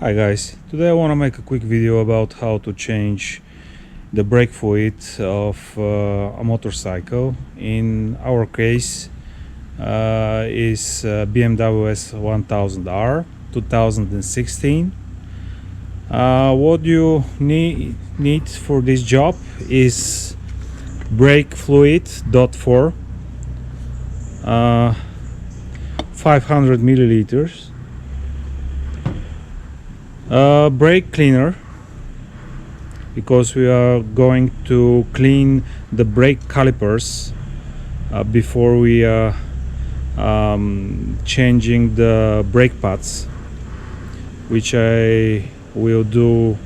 Hi guys, today I want to make a quick video about how to change the brake fluid of a motorcycle. In our case is BMW S1000R 2016. What you need for this job is brake fluid .4 500 milliliters, brake cleaner, because we are going to clean the brake calipers before we changing the brake pads, which I will do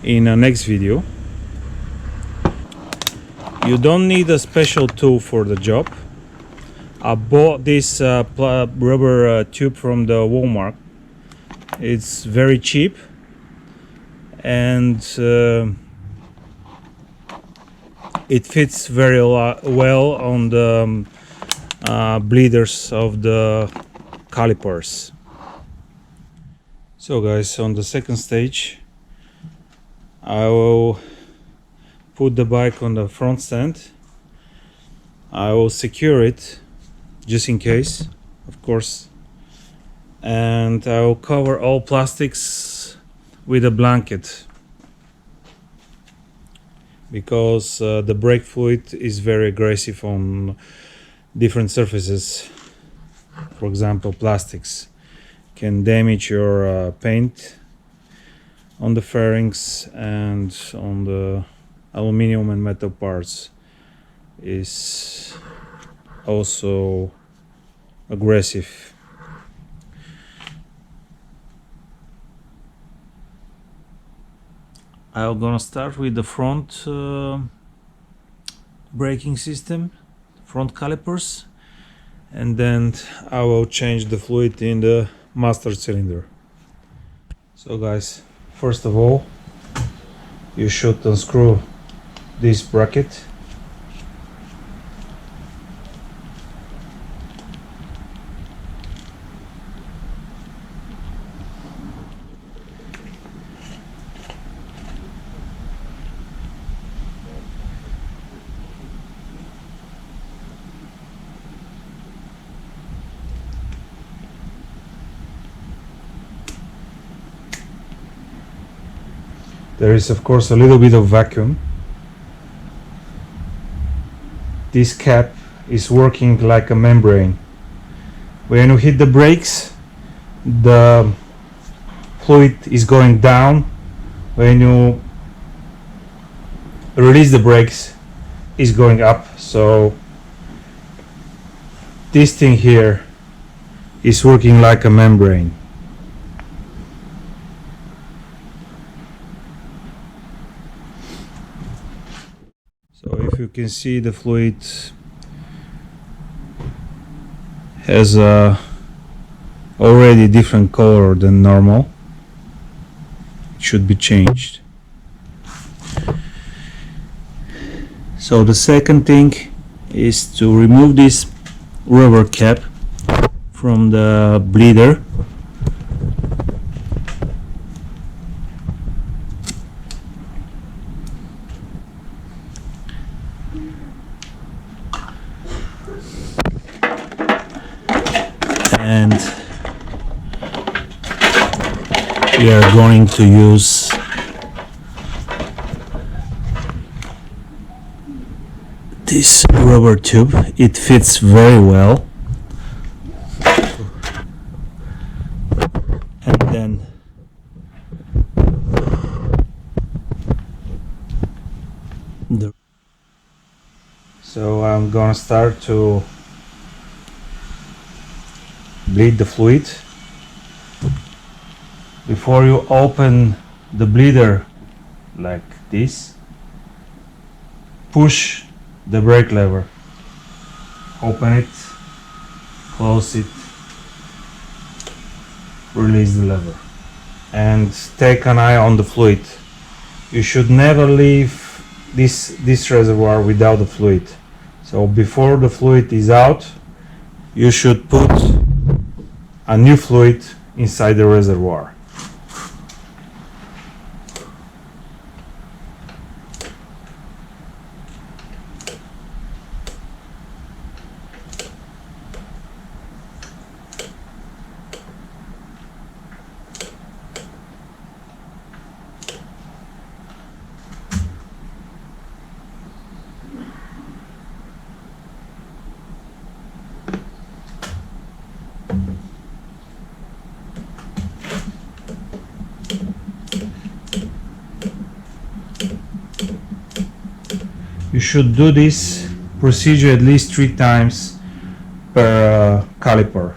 in a next video. You don't need a special tool for the job. I bought this rubber tube from the Walmart. It's very cheap, and it fits very well on the bleeders of the calipers. So guys, on the second stage I will put the bike on the front stand. I will secure it just in case, of course, and I will cover all plastics with a blanket, because the brake fluid is very aggressive on different surfaces. For example, plastics can damage your paint on the fairings, and on the aluminum and metal parts is also aggressive. I'm gonna start with the front braking system, front calipers, and then I will change the fluid in the master cylinder. So guys, first of all, you should unscrew this bracket. There is of course a little bit of vacuum. This cap is working like a membrane. When you hit the brakes, the fluid is going down. When you release the brakes, it's going up. So this thing here is working like a membrane. So if you can see, the fluid has a already different color than normal. It should be changed. So the second thing is to remove this rubber cap from the bleeder. And we are going to use this rubber tube. It fits very well, and then so I'm gonna start to bleed the fluid. Before you open the bleeder like this, push the brake lever, open it, close it, release the lever, and take an eye on the fluid. You should never leave this reservoir without the fluid. So before the fluid is out, you should put a new fluid inside the reservoir. You should do this procedure at least 3 times per caliper.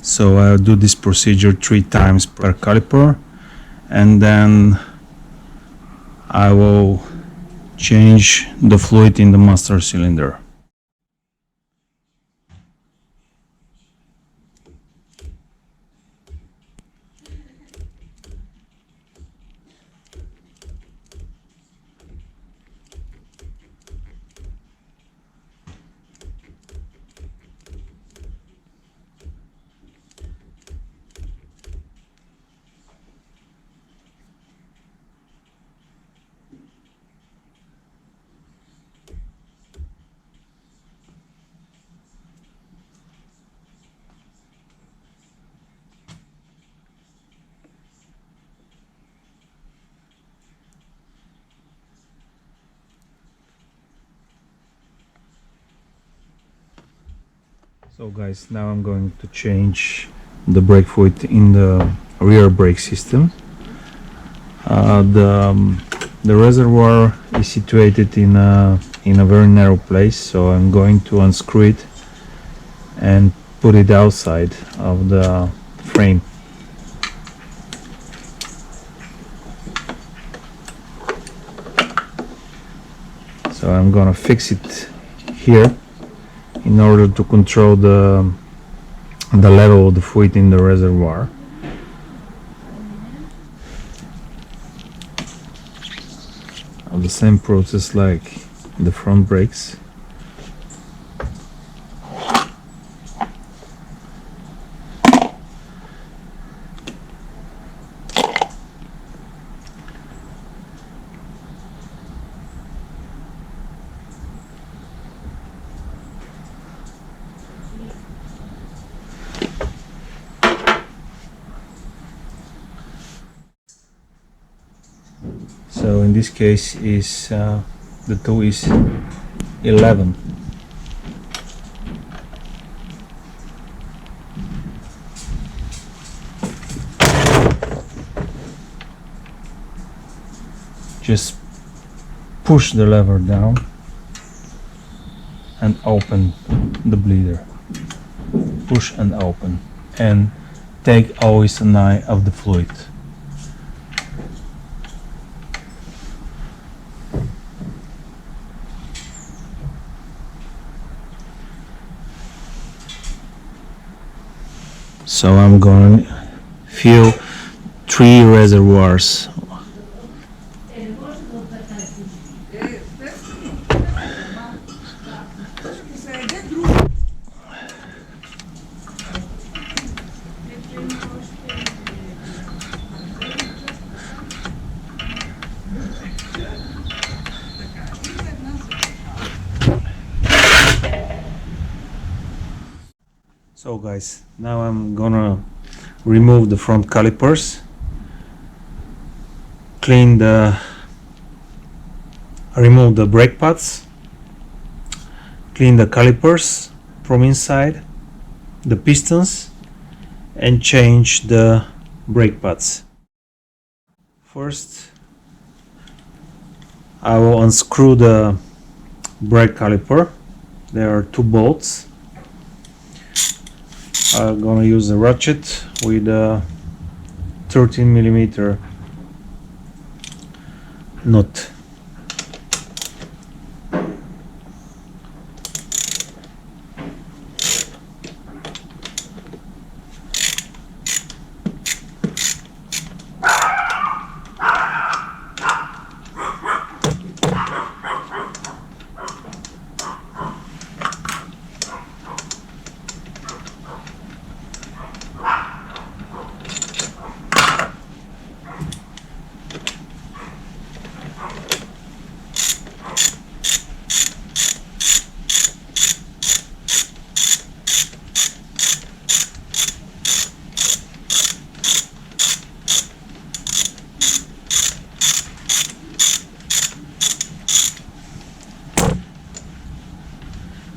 So I'll do this procedure 3 times per caliper, and then I will change the fluid in the master cylinder. So guys, now I'm going to change the brake fluid in the rear brake system. The reservoir is situated in a very narrow place, so I'm going to unscrew it and put it outside of the frame. So I'm gonna fix it here in order to control the level of the fluid in the reservoir. The same process like the front brakes. So in this case is the toe is 11. Just push the lever down and open the bleeder. Push and open, and take always an eye of the fluid. So I'm going to fill 3 reservoirs. So guys, now I'm gonna remove the front calipers, remove the brake pads, clean the calipers from inside, the pistons, and change the brake pads. First, I will unscrew the brake caliper. There are 2 bolts. I'm gonna use a ratchet with a 13mm nut.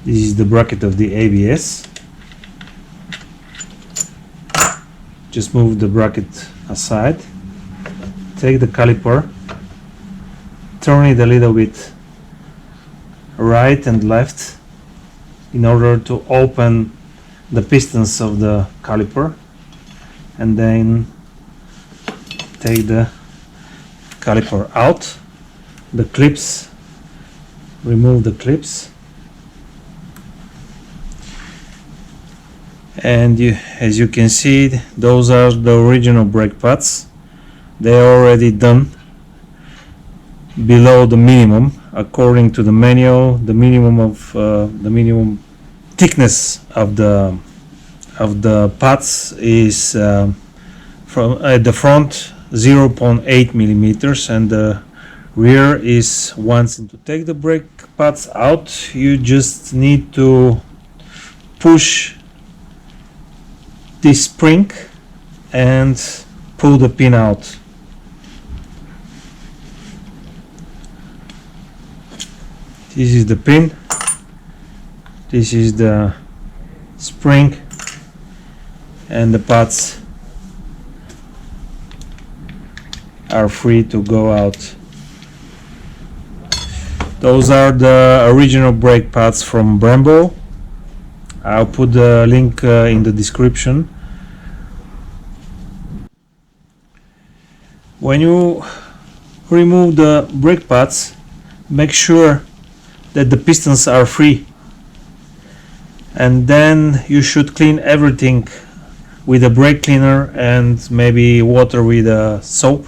This is the bracket of the ABS. Just move the bracket aside. Take the caliper, turn it a little bit right and left in order to open the pistons of the caliper, and then take the caliper out. The clips, remove the clips. And as you can see, those are the original brake pads. They are already done below the minimum. According to the manual, the minimum thickness of the pads is from at the front 0.8 millimeters and the rear is 1. To take the brake pads out, you just need to push this spring and pull the pin out. This is the pin, this is the spring, and the pads are free to go out. Those are the original brake pads from Brembo. I'll put the link in the description. When you remove the brake pads, make sure that the pistons are free, and then you should clean everything with a brake cleaner and maybe water with a soap.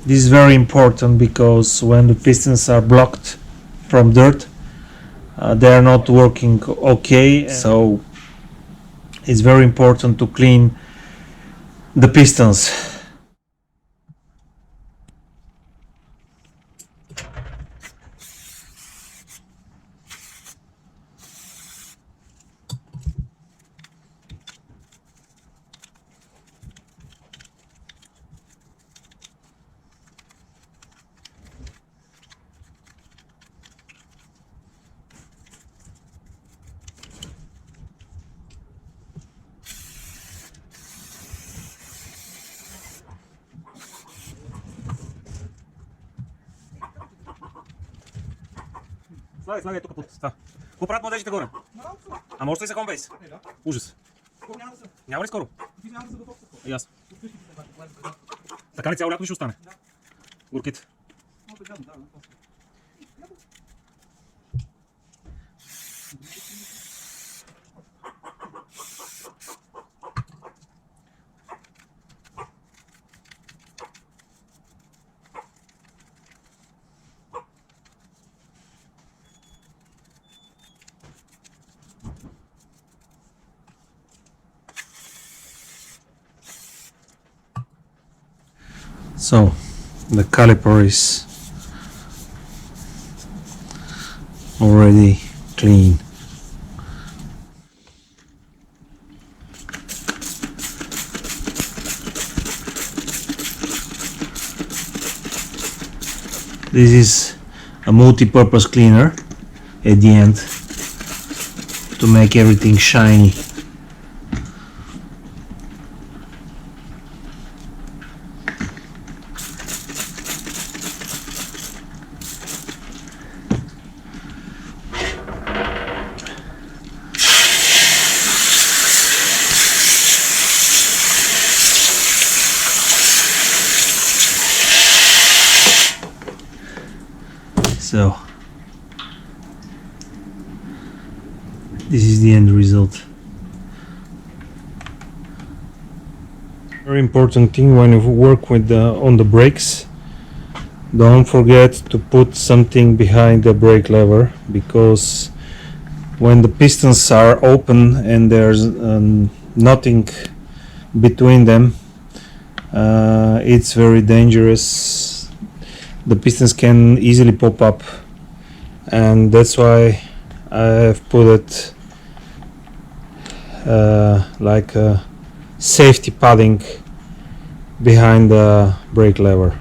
This is very important because when the pistons are blocked from dirt, they are not working okay, so it's very important to clean the pistons. Слагай тук под това. Какво правят младежите горе? А може ли се конвейс? Ужас. Няма ли скоро? И аз. Така ли цяло лято ли ще остане? Горките. So the caliper is already clean. This is a multi-purpose cleaner at the end to make everything shiny. So this is the end result. Very important thing when you work with on the brakes, don't forget to put something behind the brake lever, because when the pistons are open and there's nothing between them, it's very dangerous. The pistons can easily pop up, and that's why I have put it like a safety padding behind the brake lever.